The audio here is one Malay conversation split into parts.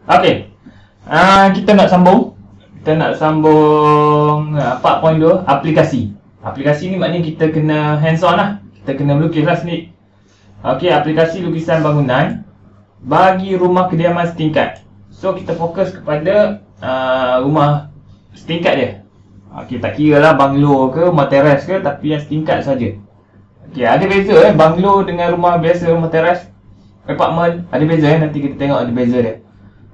Okey. Kita nak sambung. Kita nak sambung 4.2 aplikasi. Aplikasi ni maknanya kita kena hands on lah. Kita kena melukis lah sendiri. Okey, aplikasi lukisan bangunan bagi rumah kediaman setingkat. So kita fokus kepada rumah setingkat je. Okey, tak kira lah banglo ke rumah teres ke, tapi yang setingkat saja. Okey, ada beza banglo dengan rumah biasa, rumah teres, apartment, ada beza nanti kita tengok ada beza dia.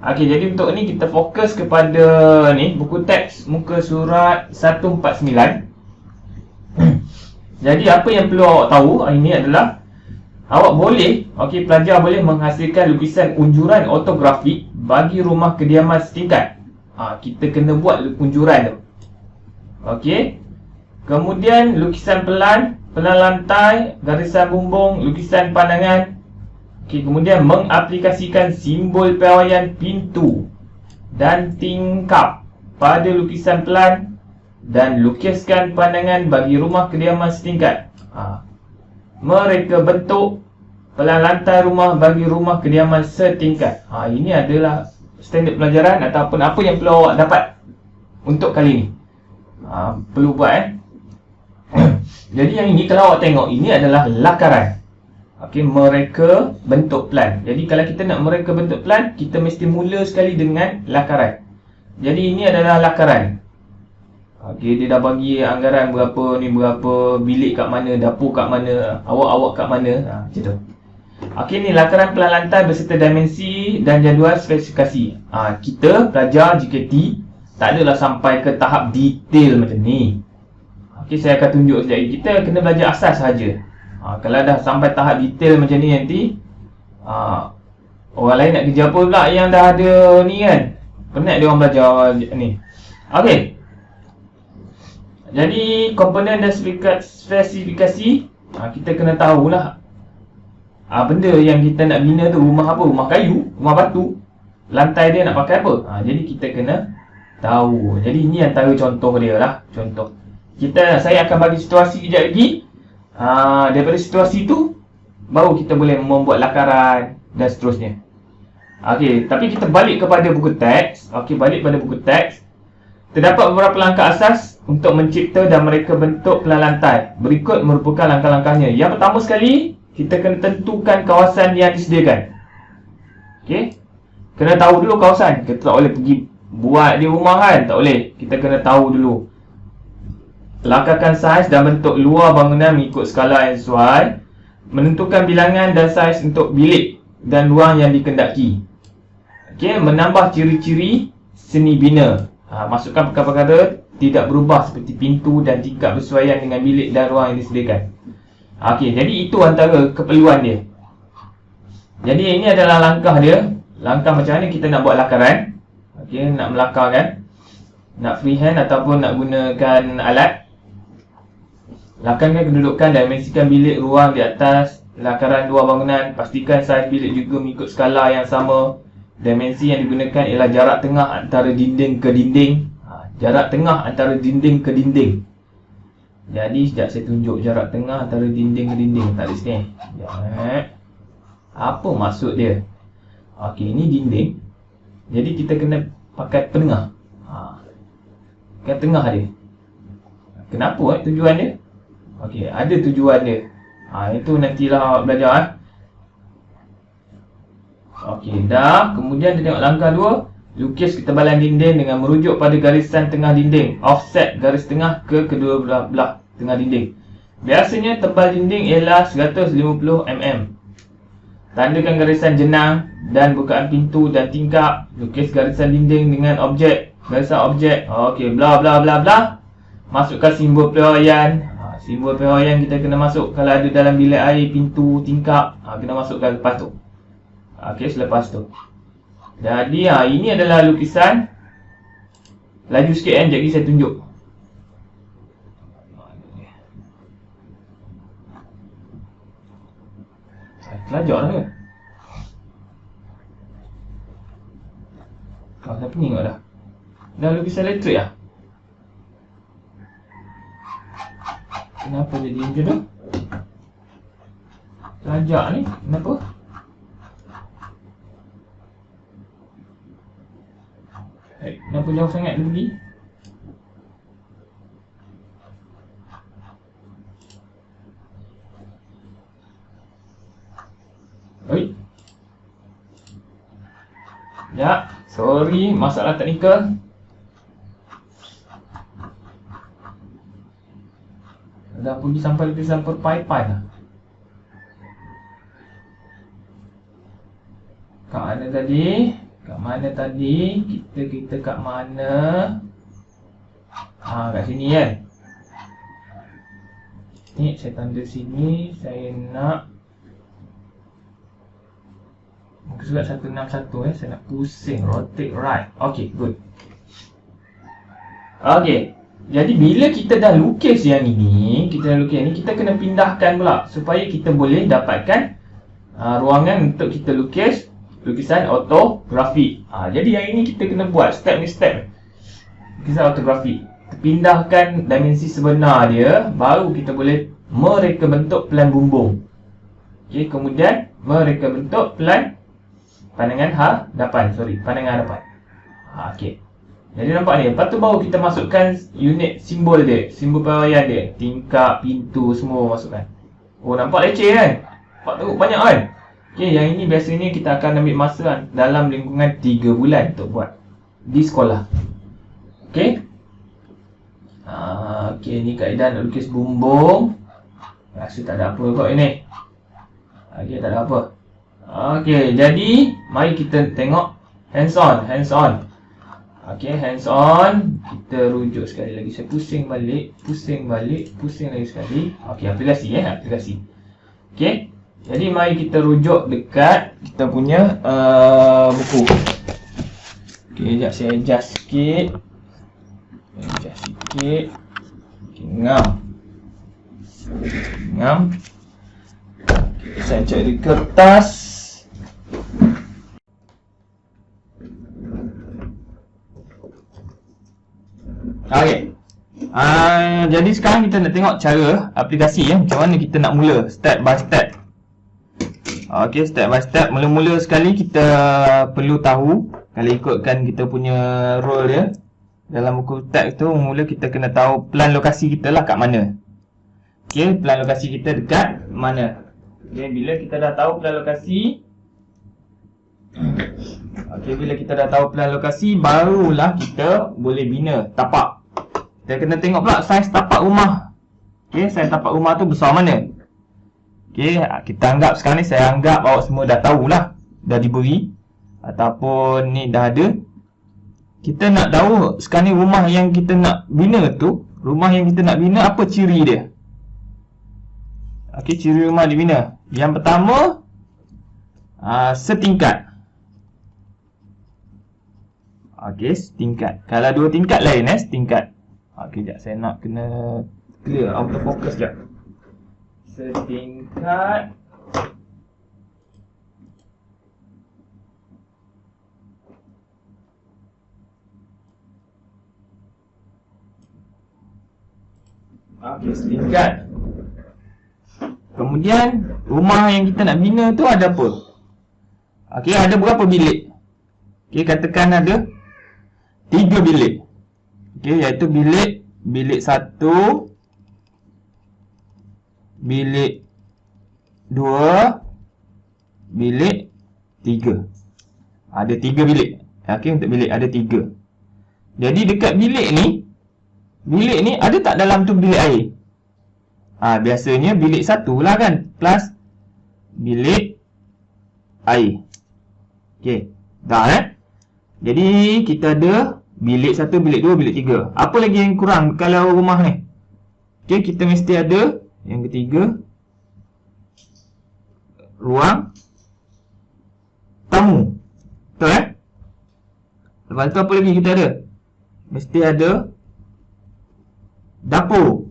Okey, jadi untuk ni kita fokus kepada ni buku teks muka surat 149. Jadi apa yang perlu awak tahu ini adalah awak boleh, okey, pelajar boleh menghasilkan lukisan unjuran ortografik bagi rumah kediaman setingkat. Kita kena buat unjuran tu. Okey. Kemudian lukisan pelan lantai, garisan bumbung, lukisan pandangan. Okey, kemudian mengaplikasikan simbol piawaian pintu dan tingkap pada lukisan pelan dan lukiskan pandangan bagi rumah kediaman setingkat. Mereka bentuk pelan lantai rumah bagi rumah kediaman setingkat. Ini adalah standard pelajaran ataupun apa yang perlu awak dapat untuk kali ni. Perlu buat Jadi yang ini kalau awak tengok, ini adalah lakaran. Okey, mereka bentuk plan. Jadi kalau kita nak mereka bentuk plan, kita mesti mula sekali dengan lakaran. Jadi ini adalah lakaran. Okey, dia dah bagi anggaran berapa bilik kat mana, dapur kat mana, awak kat mana, macam tu. Okey, ni lakaran pelan lantai beserta dimensi dan jadual spesifikasi. Kita pelajar JKT tak adalah sampai ke tahap detail macam ni. Okey, saya akan tunjuk sekejap lagi. Kita kena belajar asas saja. Kalau dah sampai tahap detail macam ni nanti orang lain nak kerja apa pula yang dah ada ni kan. Penat dia orang belajar ni. Okey. Jadi komponen dan spesifikasi kita kena tahulah benda yang kita nak bina tu rumah apa, rumah kayu, rumah batu, lantai dia nak pakai apa. Jadi kita kena tahu. Jadi ini antara contoh dia lah. Contoh. Saya akan bagi situasi kejap lagi. Daripada situasi tu baru kita boleh membuat lakaran dan seterusnya. Okey, tapi kita balik kepada buku teks. Okey, balik pada buku teks. Terdapat beberapa langkah asas untuk mencipta dan mereka bentuk pelan lantai. Berikut merupakan langkah-langkahnya. Yang pertama sekali, kita kena tentukan kawasan yang disediakan. Okey. Kena tahu dulu kawasan. Kita tak boleh pergi buat di rumah kan, tak boleh. Kita kena tahu dulu. Langkahkan saiz dan bentuk luar bangunan mengikut skala yang sesuai. Menentukan bilangan dan saiz untuk bilik dan ruang yang dikendaki. Okey, menambah ciri-ciri seni bina. Masukkan perkara-perkara tidak berubah seperti pintu dan tingkap bersesuaian dengan bilik dan ruang yang disediakan. Okey, jadi itu antara keperluan dia. Jadi ini adalah langkah dia. Langkah macam mana kita nak buat lakaran. Okey, nak melakarkan, nak freehand ataupun nak gunakan alat. Lakarkan kedudukan dan dimensikan bilik ruang di atas lakaran luar bangunan. Pastikan saiz bilik juga mengikut skala yang sama. Dimensi yang digunakan ialah jarak tengah antara dinding ke dinding. Jarak tengah antara dinding ke dinding. Jadi sekejap saya tunjuk jarak tengah antara dinding ke dinding. Tak ada sini. Apa maksud dia? Okey, ini dinding. Jadi kita kena pakai penengah. Kan tengah dia. Kenapa tujuan dia? Okey, ada tujuan dia. Itu nantilah awak belajar. Okey, dah. Kemudian kita tengok langkah 2. Lukis ketebalan dinding dengan merujuk pada garisan tengah dinding. Offset garis tengah ke kedua belah tengah dinding. Biasanya tebal dinding ialah 150 mm. Tandakan garisan jenang dan bukaan pintu dan tingkap. Lukis garisan dinding dengan objek, garisan objek. Okey, bla bla bla bla. Masukkan simbol piawaian. Simbol piawaian kita kena masuk kalau ada dalam bilik air, pintu, tingkap. Kena masukkan lepas tu. Okey, selepas tu. Jadi ini adalah lukisan. Laju sikit jadi saya tunjuk. Kelajak lah ke? Saya pening kat dah. Dah lukisan elektrik lah. Kenapa jadi macam tu? Kelajak ni, kenapa? Kenapa jauh sangat dia pergi? Oi. Ya, sorry, masalah teknikal. Dah pergi sampai lukisan perpaipan lah. Kat mana tadi? Kat mana tadi? Kita kat mana? Kat sini kan? Ni saya tanda sini. Saya nak muka surat 161 saya nak pusing, rotate right. Okay, good. Okay, jadi bila kita dah lukis yang ini, kita kena pindahkan pula supaya kita boleh dapatkan ruangan untuk kita lukis lukisan ortografi. Jadi yang ini kita kena buat step ni step lukisan ortografi. Pindahkan dimensi sebenar dia, baru kita boleh mereka bentuk plan bumbung. Okay, kemudian mereka bentuk plan pandangan hadapan. Pandangan hadapan. Okay. Jadi nampak ni, lepas tu baru kita masukkan unit simbol dia, simbol pawaian dia, tingkap, pintu semua masukkan. Oh, nampak leceh kan? Nampak teruk banyak kan? Okay, yang ini biasanya kita akan ambil masa kan, dalam lingkungan 3 bulan untuk buat di sekolah. Okay. Okay, ni kaedah nak lukis bumbung. Rasa tak ada apa kot ini. Okay, tak ada apa. Okay, jadi mari kita tengok hands on. Okay, hands on. Kita rujuk sekali lagi. Saya pusing balik, pusing lagi sekali. Okay, aplikasi aplikasi. Okay, jadi mari kita rujuk dekat kita punya buku. Okay, sekejap saya adjust sikit. Okay, ngam. Okay, saya cari kertas. Okay. Jadi sekarang kita nak tengok cara aplikasi macam mana kita nak mula step by step. Okay, step by step. Mula-mula sekali kita perlu tahu, kalau ikutkan kita punya role dia dalam buku tab tu, mula kita kena tahu plan lokasi kita lah kat mana. Okay, plan lokasi kita dekat mana. Okay, bila kita dah tahu plan lokasi, bila kita dah tahu plan lokasi, barulah kita boleh bina tapak. Kita kena tengok pula saiz tapak rumah. Okay, saiz tapak rumah tu besar mana. Okay, kita anggap sekarang ni, saya anggap awak semua dah tahulah, dah diberi ataupun ni dah ada. Kita nak tahu sekarang ni rumah yang kita nak bina tu, apa ciri dia. Okay, ciri rumah dibina. Yang pertama, setingkat. Okay, setingkat. Kalau 2 tingkat lain setingkat. Okay, sekejap saya nak kena clear autofocus sekejap. Setingkat. Okay, setingkat. Kemudian rumah yang kita nak bina tu ada apa? Okay, ada berapa bilik? Okay, katakan ada 3 bilik. Okay, iaitu bilik 1, bilik 2, bilik 3. Ada 3 bilik. Okay, untuk bilik ada 3. Jadi dekat bilik ni ada tak dalam tu bilik air? Biasanya bilik 1 lah kan, plus bilik air. Okay, dah Jadi kita ada bilik 1, bilik 2, bilik 3. Apa lagi yang kurang kalau rumah ni? Okay, kita mesti ada yang ketiga, ruang tamu. Betul Lepas tu apa lagi kita ada? Mesti ada dapur.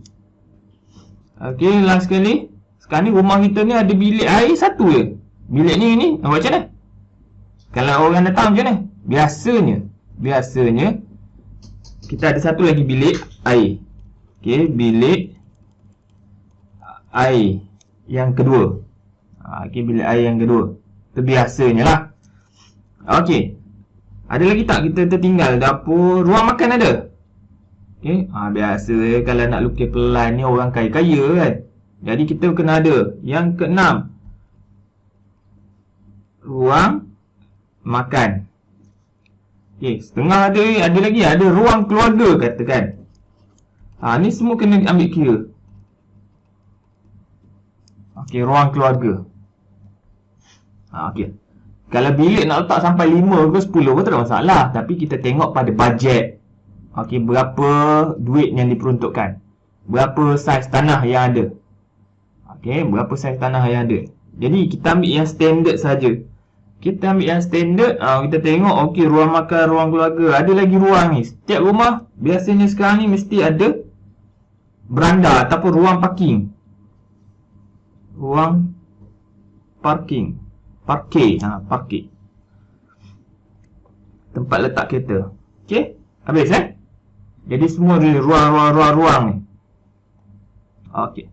Okay, last sekali. Sekarang ni rumah kita ni ada bilik air 1 je. Bilik ni macam mana? Kalau orang datang macam mana? Biasanya kita ada 1 lagi bilik air. Okay, bilik air yang kedua. Okay, bilik air yang kedua. Itu biasanya lah. Okay. Ada lagi tak kita tertinggal? Dapur, ruang makan ada? Okey, biasa kalau nak lukis pelan ni orang kaya-kaya kan. Jadi kita kena ada. Yang keenam, ruang makan. Okey, setengah ada lagi, ada ruang keluarga katakan. Ni semua kena ambil kira. Okey, ruang keluarga. Okey. Kalau bilik nak letak sampai 5 ke 10 pun tak ada masalah, tapi kita tengok pada bajet. Okey, berapa duit yang diperuntukkan. Berapa saiz tanah yang ada. Okey, berapa saiz tanah yang ada. Jadi kita ambil yang standard saja. Kita ambil yang standard, kita tengok okey ruang makan, ruang keluarga, ada lagi ruang ni. Setiap rumah biasanya sekarang ni mesti ada beranda ataupun ruang parking. Ruang parking. Parking, parking. Tempat letak kereta. Okey, habis Jadi semua ruang ni. Okey.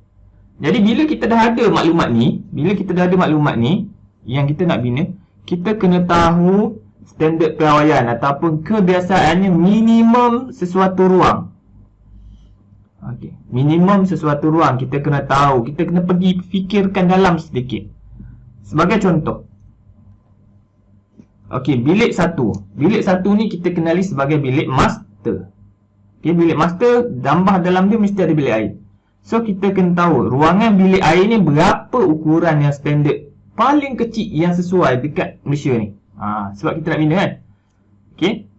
Jadi bila kita dah ada maklumat ni, yang kita nak bina, kita kena tahu standard piawaian ataupun kebiasaannya minimum sesuatu ruang. Okey, minimum sesuatu ruang kita kena tahu, kita kena pergi fikirkan dalam sedikit. Sebagai contoh. Okey, bilik satu. Bilik satu ni kita kenali sebagai bilik master. Okey, bilik master tambah dalam dia mesti ada bilik air. So kita kena tahu ruangan bilik air ni berapa ukuran yang standard paling kecil yang sesuai dekat Malaysia ni. Sebab kita nak bina kan. Okey.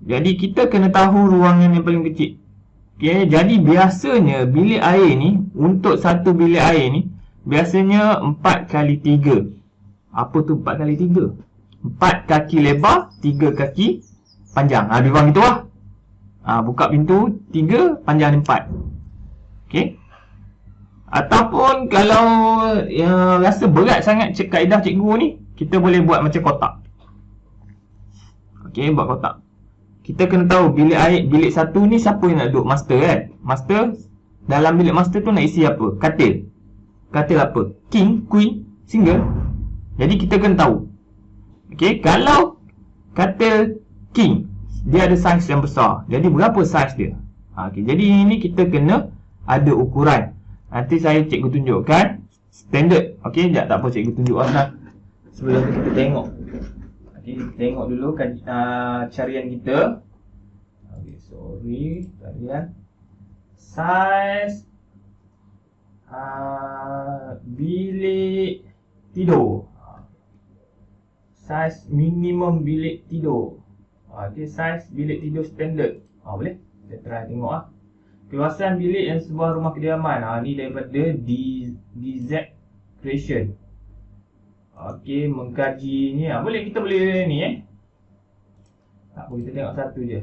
Jadi kita kena tahu ruangan yang paling kecil. Okey, jadi biasanya bilik air ni, untuk satu bilik air ni biasanya 4x3. Apa tu 4x3? 4 kaki lebar, 3 kaki panjang. Lebih kurang gitu lah. Buka pintu 3, panjang 4. Okey. Ataupun kalau rasa berat sangat kaedah cikgu ni, kita boleh buat macam kotak. Okey, buat kotak. Kita kena tahu bilik satu ni siapa yang nak duduk, master kan. Master, dalam bilik master tu nak isi apa? Katil. Katil apa? King, queen, single. Jadi kita kena tahu. Okey, kalau katil king, dia ada saiz yang besar. Jadi berapa saiz dia? Okey, jadi ini kita kena ada ukuran. Nanti saya cikgu tunjukkan standard. Okey, tak apa cikgu tunjuk lah. Sebelum tu kita tengok. Okey, kita tengok dulu kan carian kita. Okey, sorry, carian. Saiz bilik tidur. Saiz minimum bilik tidur. Okey, saiz bilik tidur standard. Boleh? Kita try tengok ah. Keluasan bilik yang sebuah rumah kediaman. Ni daripada DZ Creation. Okey, mengkaji ni. Kita boleh ni tak apa, kita tengok satu je.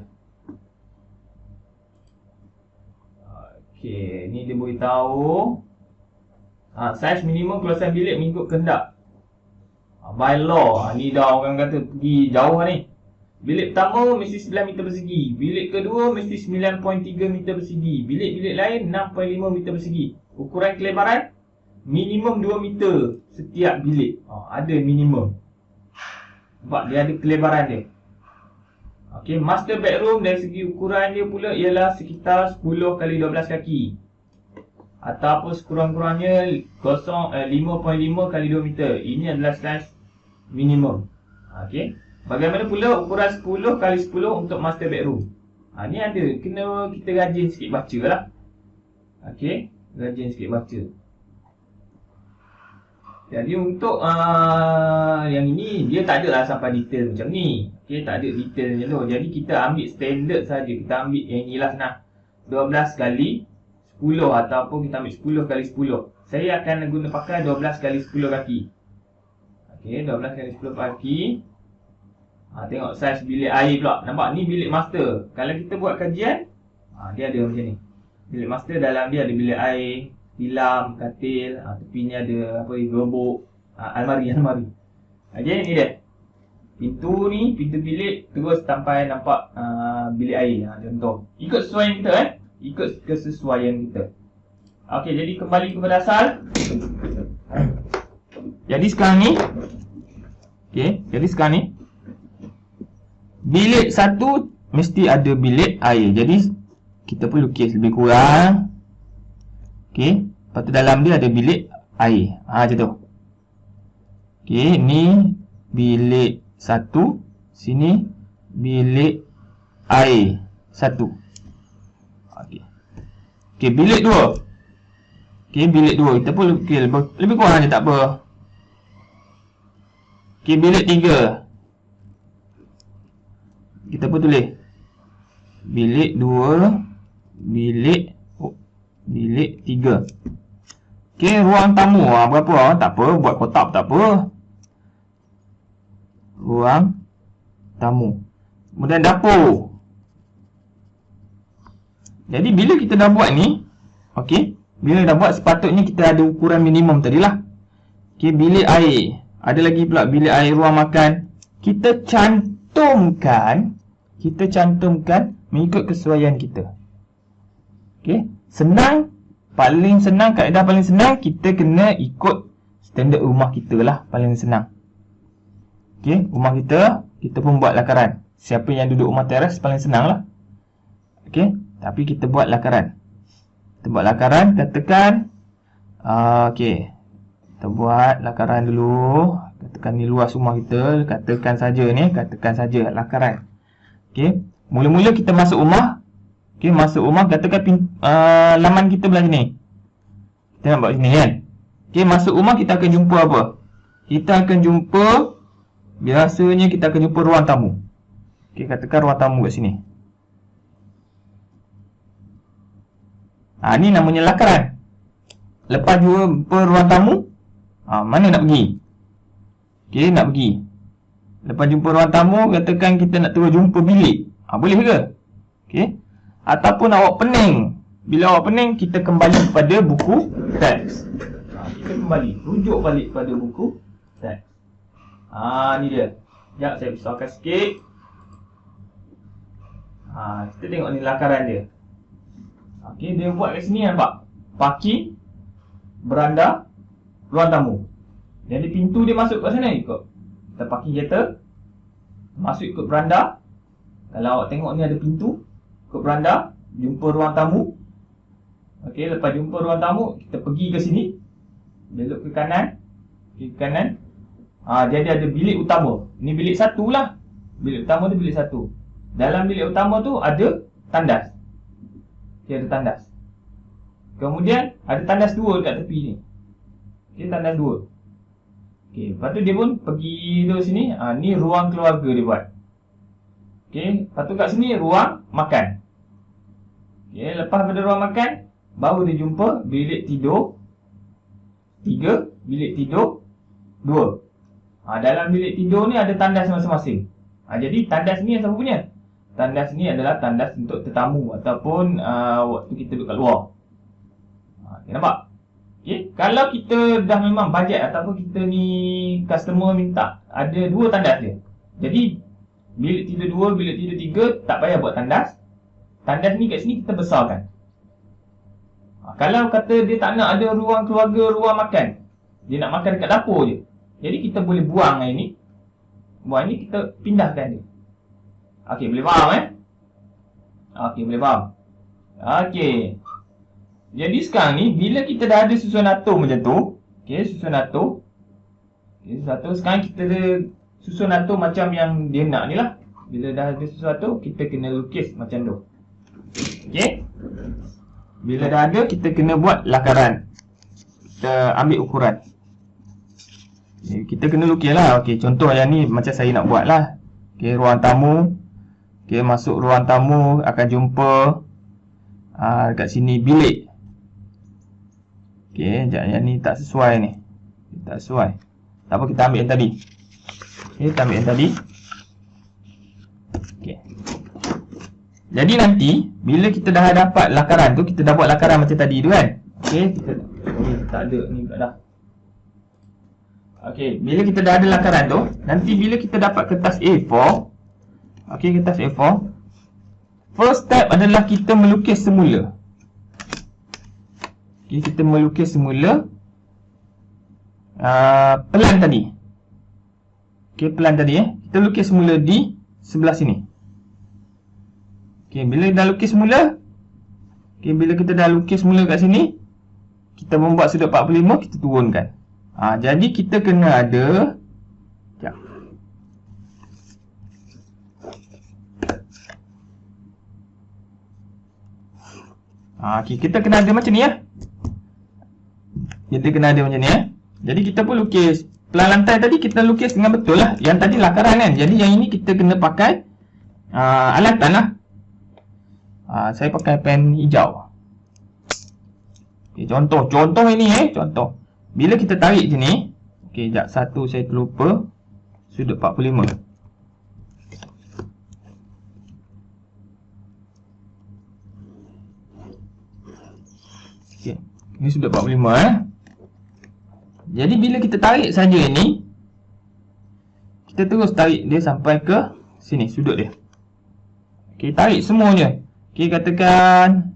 Okey, ni dia beritahu saiz minimum keluasan bilik mengikut kehendak. By law. Ni dah orang kata pergi jauh ni. Bilik pertama mesti 9 meter persegi. Bilik kedua mesti 9.3 meter persegi. Bilik-bilik lain 6.5 meter persegi. Ukuran kelebaran minimum 2 meter setiap bilik. Ada minimum. Sebab dia ada kelebaran dia. Okey, master bedroom dari segi ukuran dia pula ialah sekitar 10 x 12 kaki. Ataupun sekurang-kurangnya 5.5 x 2 meter. Ini adalah saiz minimum. Okey. Bagaimana pula ukuran 10 x 10 untuk master bedroom? Ni ada, kena kita rajin sikit baca lah. Okey, rajin sikit baca. Jadi untuk yang ini, dia tak ada lah sampai detail macam ni. Okey, tak ada detail macam tu. Jadi kita ambil standard saja. Kita ambil yang inilah nah 12 x 10 ataupun kita ambil 10 x 10. Saya akan guna pakai 12 x 10 kaki. Okey, 12 x 10 kaki. Tengok saiz bilik air pula. Nampak ni bilik master. Kalau kita buat kajian, dia ada macam ni. Bilik master dalam dia ada bilik air, tilam, katil, tepinya ada apa ni, gerobok, almari. Okey, ni dia. Pintu ni, pintu bilik terus sampai nampak bilik air. Contoh. Ikut sesuaian kita Ikut kesesuaian kita. Okey, jadi kembali kepada asal. Jadi sekarang ni bilik 1 mesti ada bilik air. Jadi kita pun lukis lebih kurang. Okey, lepas tu dalam dia ada bilik air. Macam tu. Okey, ni bilik 1, sini bilik air 1. Okey. Okey, bilik 2. Okey, bilik 2 kita pun lukis lebih kurang je, tak apa. Okey, bilik 3. Kita pun tulis bilik 2, bilik 3. Okey, ruang tamu berapa? Tak apa, buat kotak tak apa. Ruang tamu. Kemudian dapur. Jadi bila kita dah buat ni, okey, bila dah buat sepatutnya kita ada ukuran minimum tadilah. Okey, bilik air. Ada lagi pula bilik air ruang makan. Kita cantumkan mengikut kesesuaian kita. Okey, senang, paling senang, kaedah paling senang kita kena ikut standard rumah kita lah, paling senang. Okey, rumah kita pun buat lakaran. Siapa yang duduk rumah teras paling senang lah. Okey, tapi kita buat lakaran. Kita buat lakaran, katakan okey, kita buat lakaran dulu. Katakan ni luas rumah kita, katakan saja lakaran. Okey, mula-mula kita masuk rumah. Okey, masuk rumah, katakan laman kita belah sini. Kita nak buat sini kan. Okey, masuk rumah kita akan jumpa apa? Kita akan jumpa, biasanya kita akan jumpa ruang tamu. Okey, katakan ruang tamu kat sini. Ni namanya lakaran. Lepas jumpa ruang tamu, mana nak pergi? Okey, nak pergi. Lepas jumpa ruang tamu, katakan kita nak terus jumpa bilik. Boleh ke? Okey. Ataupun awak pening. Bila awak pening, kita kembali kepada buku teks. Kita kembali, rujuk balik pada buku teks. Ni dia. Sekejap saya besarkan sikit. Kita tengok ni lakaran dia. Okey, dia buat kat sini nampak. Parking, beranda, ruang tamu. Jadi pintu dia masuk kat sana ikut. Kita parking kereta, masuk ikut beranda. Kalau awak tengok ni ada pintu, ikut beranda, jumpa ruang tamu. Okey, lepas jumpa ruang tamu, kita pergi ke sini. Belok ke kanan. Ke kanan. Jadi ada bilik utama. Ni bilik 1 lah. Bilik utama tu bilik 1. Dalam bilik utama tu ada tandas. Okey, ada tandas. Kemudian ada tandas 2 dekat tepi ni. Okey, tandas 2. Okey, lepas tu dia pun pergi tu sini. Ni ruang keluarga dia buat. Okey, lepas tu kat sini ruang makan. Okey, lepas pada ruang makan, baru dia jumpa bilik tidur 3, bilik tidur 2. Dalam bilik tidur ni ada tandas masing-masing. Jadi tandas ni yang siapa punya? Tandas ni adalah tandas untuk tetamu ataupun waktu kita duduk kat luar. Okay, nampak? Okay. Kalau kita dah memang bajet ataupun kita ni customer minta ada 2 tandas dia. Jadi bilik tidur 2, bilik tidur 3 tak payah buat tandas. Tandas ni kat sini kita besarkan. Kalau kata dia tak nak ada ruang keluarga, ruang makan, dia nak makan dekat dapur je. Jadi kita boleh buang yang ni. Buang ni kita pindahkan dia. Okey, boleh faham Okey, boleh faham. Okey. Jadi sekarang ni bila kita dah ada susunan atom macam tu, okey, susunan atom. Okey, susunan atom sekarang kita ada susun atom macam yang dia nak ni lah. Bila dah ada susun atom, kita kena lukis macam tu. Okey. Bila dah ada, kita kena buat lakaran. Kita ambil ukuran. Kita kena lukis lah. Okey, contoh yang ni macam saya nak buat lah. Okey, ruang tamu. Okey, masuk ruang tamu akan jumpa dekat sini bilik. Okey, yang ni tak sesuai ni. Tak sesuai. Tak apa, kita ambil yang tadi. Okey, kita ambil yang tadi. Okey. Jadi nanti bila kita dah dapat lakaran tu, kita dah buat lakaran macam tadi tu kan. Okey, kita tak ada ni pula dah. Okey, bila kita dah ada lakaran tu, nanti bila kita dapat kertas A4, okey, kertas A4, first step adalah kita melukis semula. Okey, kita melukis semula pelan tadi. Okey, pelan tadi kita lukis semula di sebelah sini. Okey, bila dah lukis mula. Okey, bila kita dah lukis mula kat sini, kita membuat sudut 45, kita turunkan. Jadi kita kena ada, sekejap. Okay, kita kena ada macam ni ya. Kita kena ada macam ni ya. Jadi kita pun lukis pelan lantai tadi, kita lukis dengan betul lah. Yang tadi lakaran kan. Jadi yang ini kita kena pakai alatan lah. Saya pakai pen hijau. Okay, contoh ini contoh. Bila kita tarik macam ni, okey, sekejap, satu saya terlupa, sudut 45. Okey, ini sudut 45 Jadi bila kita tarik saja ini, kita terus tarik dia sampai ke sini sudut dia. Okey, tarik semuanya. Okey, katakan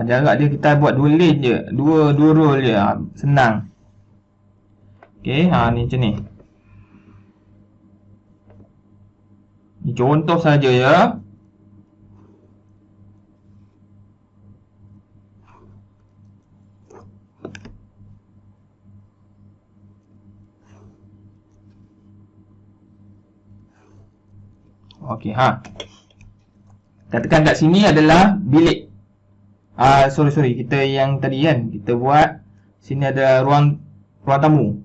jarak dia kita buat 2 lane je, 2 roll je, senang. Okey, ni macam ni. Ni contoh saja ya. Okey, katakan kat sini adalah bilik. Sorry, kita yang tadi kan, kita buat sini ada ruang tamu.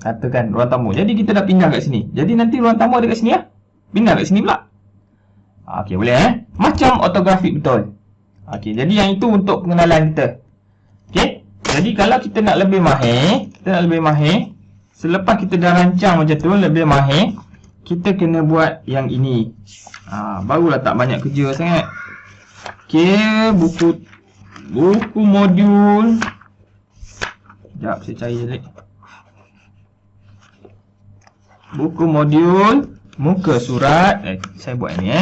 Katakan ruang tamu. Jadi kita dah pindah kat sini. Jadi nanti ruang tamu ada kat sini ya. Pindah kat sini pula. Okey, boleh macam ortografik betul. Okey, jadi yang itu untuk pengenalan kita. Okey. Jadi kalau kita nak lebih mahir, selepas kita dah rancang macam tu, lebih mahir, kita kena buat yang ini. Barulah tak banyak kerja sangat. Okey, buku modul. Sekejap, saya cari balik. Buku modul, muka surat. Saya buat ni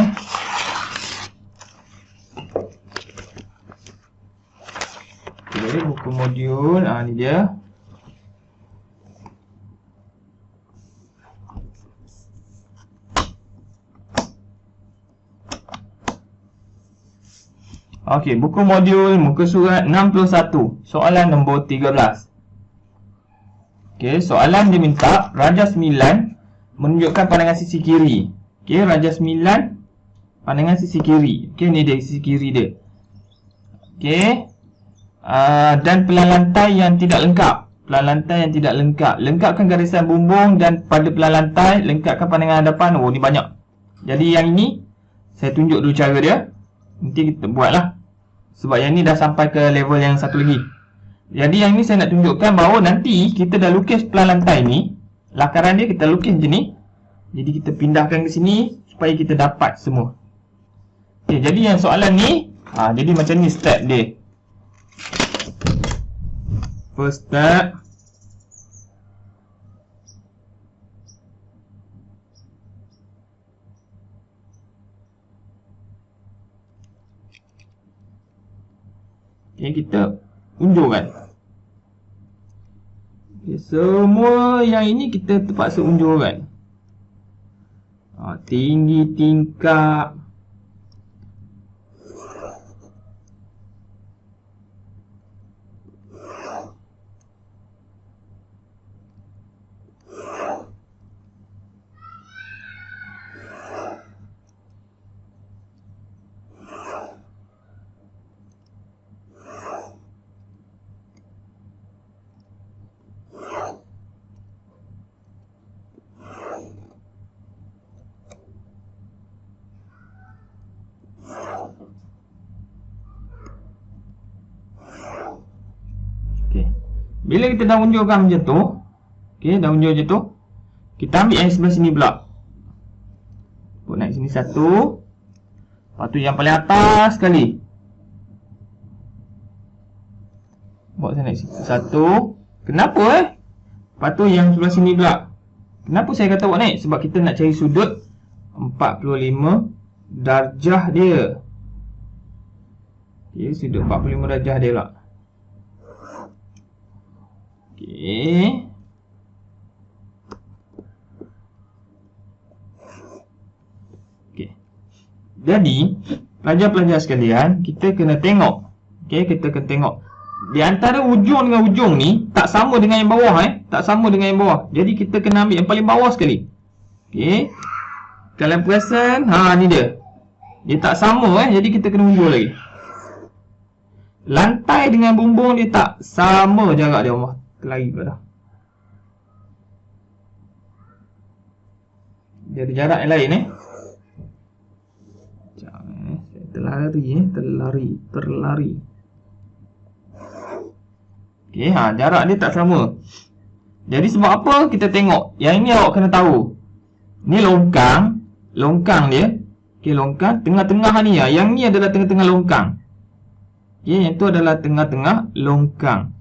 Okey, buku modul. Ni dia. Okey, buku modul muka surat 61, soalan nombor 13. Okey, soalan dia minta Raja 9 menunjukkan pandangan sisi kiri. Okey, Raja 9 pandangan sisi kiri. Okey, ni dia sisi kiri dia. Okey. Dan pelan lantai yang tidak lengkap. Lengkapkan garisan bumbung dan pada pelan lantai, lengkapkan pandangan hadapan. Ni banyak. Jadi yang ini saya tunjuk dulu cara dia. Nanti kita buatlah. Sebab yang ni dah sampai ke level yang satu lagi. Jadi yang ni saya nak tunjukkan bahawa nanti kita dah lukis pelan lantai ni, lakaran dia kita lukis macam ni. Jadi kita pindahkan ke sini supaya kita dapat semua. Okay, jadi yang soalan ni, jadi macam ni step dia. First step. Okay, kita unjurkan. Okay, semua yang ini kita terpaksa unjurkan. Tinggi tingkap. Bila kita dah unjurkan macam tu, okey, dah unjur macam tu, kita ambil yang sebelah sini pula. Put naik sini satu. Lepas tu yang paling atas sekali. Bawa saya naik sini satu. Kenapa Lepas tu yang sebelah sini pula. Kenapa saya kata buat naik? Sebab kita nak cari sudut 45 darjah dia. Okey, sudut 45 darjah dia pula. Okey. Jadi, pelajar-pelajar sekalian, kita kena tengok. Okey, kita kena tengok. Di antara ujung dengan ujung ni tak sama dengan yang bawah tak sama dengan yang bawah. Jadi kita kena ambil yang paling bawah sekali. Okey. Kalian perasan? Ni dia. Dia tak sama jadi kita kena undur lagi. Lantai dengan bumbung dia tak sama jarak dia. Allah, terlari pula dah. Dia ada jarak yang lain Sekejap Saya terlari. Okey, jarak dia tak sama. Jadi sebab apa kita tengok? Yang ini awak kena tahu. Ni longkang dia. Okey, longkang tengah-tengah ni Yang ni adalah tengah-tengah longkang. Okey, yang tu adalah tengah-tengah longkang.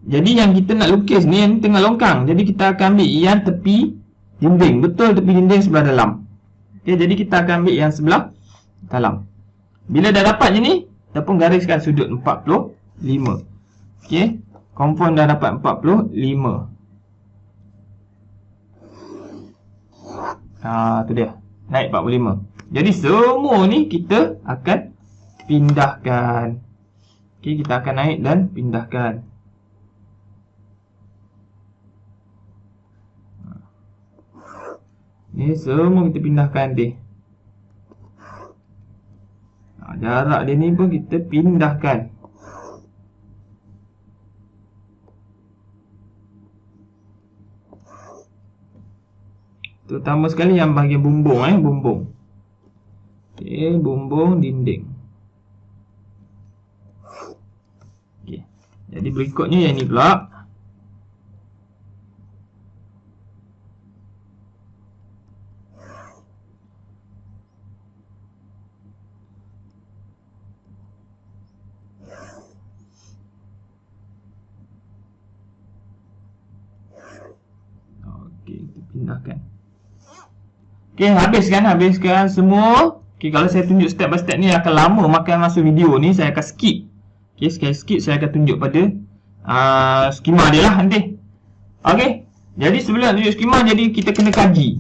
Jadi yang kita nak lukis ni yang tengah longkang. Jadi kita akan ambil yang tepi dinding. Betul, tepi dinding sebelah dalam. Okey, jadi kita akan ambil yang sebelah dalam. Bila dah dapat je ni, kita pun gariskan sudut 45. Okey, kompon dah dapat 45. Tu dia. Naik 45. Jadi semua ni kita akan pindahkan. Okey, kita akan naik dan pindahkan. Ni semua kita pindahkan nanti. Jarak dia ni pun kita pindahkan. Terutama sekali yang bahagian bumbung bumbung. Okey, bumbung dinding. Okey. Jadi berikutnya yang ni pula. Okey, kita pindahkan. Okey, habiskan semua. Okey, kalau saya tunjuk step by step ni akan lama makan masa video ni, saya akan skip. Okey, sekali skip saya akan tunjuk pada skema dia lah nanti. Okey, jadi sebelum tunjuk skema, jadi kita kena kaji.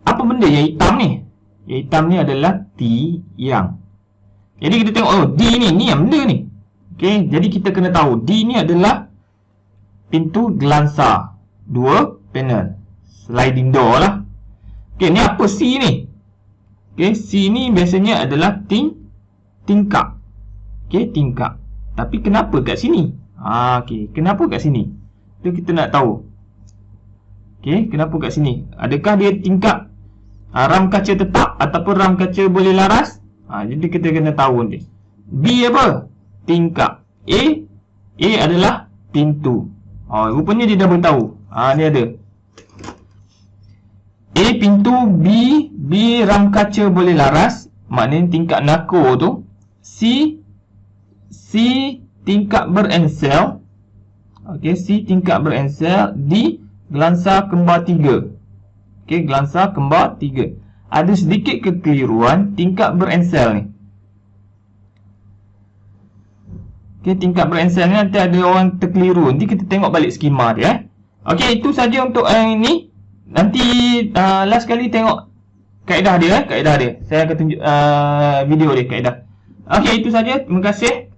Apa benda yang hitam ni? Yang hitam ni adalah tiang. Jadi kita tengok, D ni yang benda ni. Okey, jadi kita kena tahu D ni adalah pintu gelansa. 2 panel. Sliding door lah. Okey, ni apa C ni? Okey, C ni biasanya adalah tingkap. Okey, tingkap. Tapi kenapa kat sini? Okey, kenapa kat sini? Itu kita nak tahu. Okey, kenapa kat sini? Adakah dia tingkap ram kaca tetap ataupun ram kaca boleh laras? Jadi kita kena tahu ni. B apa? Tingkap. A adalah pintu. Rupanya dia dah beritahu. Ni ada. A pintu, B ram kaca boleh laras, maknanya tingkap nako tu. C tingkap berensel. Okey, C tingkap berensel. D gelansa kembar 3. Okey, gelansa kembar 3. Ada sedikit kekeliruan tingkap berensel ni. Okey, tingkap berensel ni nanti ada orang terkeliru. Nanti kita tengok balik skema dia. Okey, itu saja untuk yang ini. Nanti last kali tengok kaedah dia. Saya akan tunjuk video dia, kaedah. Okey, itu saja. Terima kasih.